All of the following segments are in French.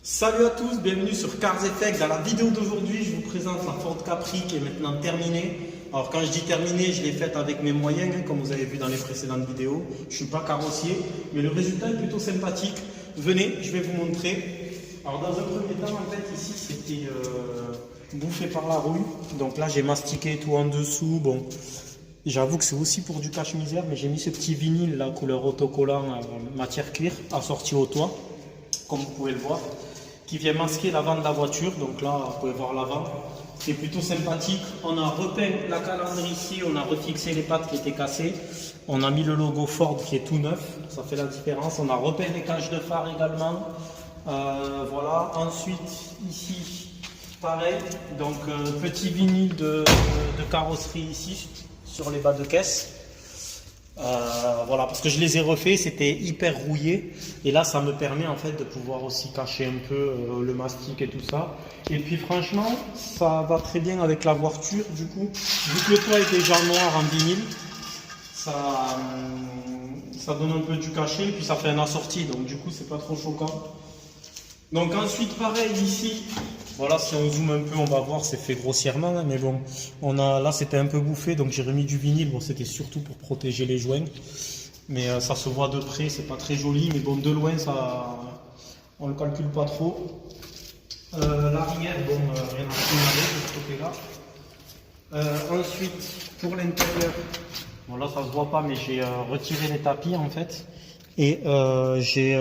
Salut à tous, bienvenue sur Cars Effect. Dans la vidéo d'aujourd'hui, je vous présente la Ford Capri qui est maintenant terminée. Alors quand je dis terminée, je l'ai faite avec mes moyens, comme vous avez vu dans les précédentes vidéos. Je ne suis pas carrossier, mais le résultat est plutôt sympathique. Venez, je vais vous montrer. Alors dans un premier temps, en fait, ici, c'était bouffé par la rouille. Donc là, j'ai mastiqué tout en dessous. Bon, j'avoue que c'est aussi pour du cache-misère, mais j'ai mis ce petit vinyle, là, couleur autocollant, matière cuir, assorti au toit, comme vous pouvez le voir, qui vient masquer l'avant de la voiture. Donc là, vous pouvez voir l'avant. C'est plutôt sympathique. On a repeint la calandre ici, on a refixé les pattes qui étaient cassées. On a mis le logo Ford qui est tout neuf, ça fait la différence. On a repeint les cages de phare également. Voilà. Ensuite, ici, pareil. Donc, petit vinyle de carrosserie ici, sur les bas de caisse. Voilà, parce que je les ai refaits, c'était hyper rouillé et là ça me permet en fait de pouvoir aussi cacher un peu le mastic et tout ça. Et puis franchement ça va très bien avec la voiture, du coup vu que le toit est déjà noir en vinyle, ça donne un peu du cachet et puis ça fait un assorti, donc du coup c'est pas trop choquant. Donc ensuite pareil ici, voilà, si on zoome un peu on va voir, c'est fait grossièrement hein, mais bon, là c'était un peu bouffé donc j'ai remis du vinyle. Bon, c'était surtout pour protéger les joints, mais ça se voit de près, c'est pas très joli, mais bon, de loin ça on le calcule pas trop. L'arrière, bon, rien à signaler de ce côté là. Ensuite pour l'intérieur, bon là ça se voit pas mais j'ai retiré les tapis en fait et j'ai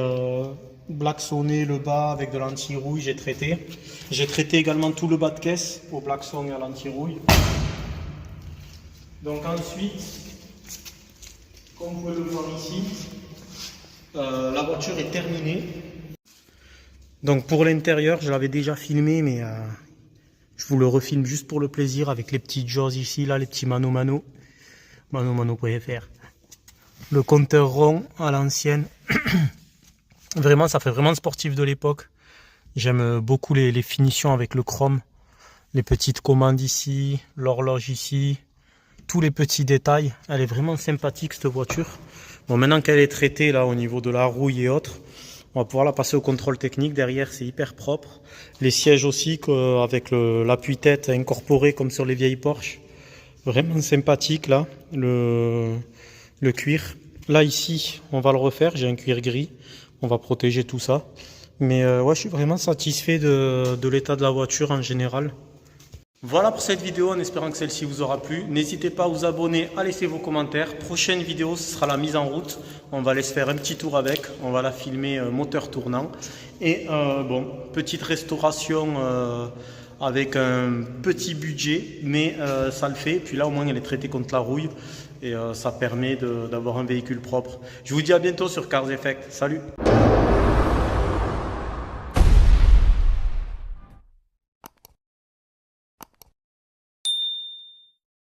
blacksonné le bas avec de l'anti-rouille, j'ai traité. J'ai traité également tout le bas de caisse au blackson et à l'anti-rouille. Donc ensuite, comme vous pouvez le voir ici, la voiture est terminée. Donc pour l'intérieur, je l'avais déjà filmé, mais je vous le refilme juste pour le plaisir avec les petites jaws ici, là, les petits mano-mano. Mano-mano.fr. Le compteur rond à l'ancienne. Vraiment, ça fait vraiment sportif de l'époque. J'aime beaucoup les finitions avec le chrome. Les petites commandes ici, l'horloge ici, tous les petits détails. Elle est vraiment sympathique cette voiture. Bon, maintenant qu'elle est traitée là au niveau de la rouille et autres, on va pouvoir la passer au contrôle technique. Derrière, c'est hyper propre. Les sièges aussi avec l'appui-tête incorporé comme sur les vieilles Porsche. Vraiment sympathique là, le cuir. Là ici, on va le refaire. J'ai un cuir gris. On va protéger tout ça. Mais ouais, je suis vraiment satisfait de l'état de la voiture en général. Voilà pour cette vidéo, en espérant que celle-ci vous aura plu. N'hésitez pas à vous abonner, à laisser vos commentaires. Prochaine vidéo, ce sera la mise en route. On va aller se faire un petit tour avec. On va la filmer moteur tournant. Et bon, petite restauration avec un petit budget, mais ça le fait. Puis là, au moins, elle est traitée contre la rouille. Et ça permet d'avoir un véhicule propre. Je vous dis à bientôt sur Cars Effect. Salut!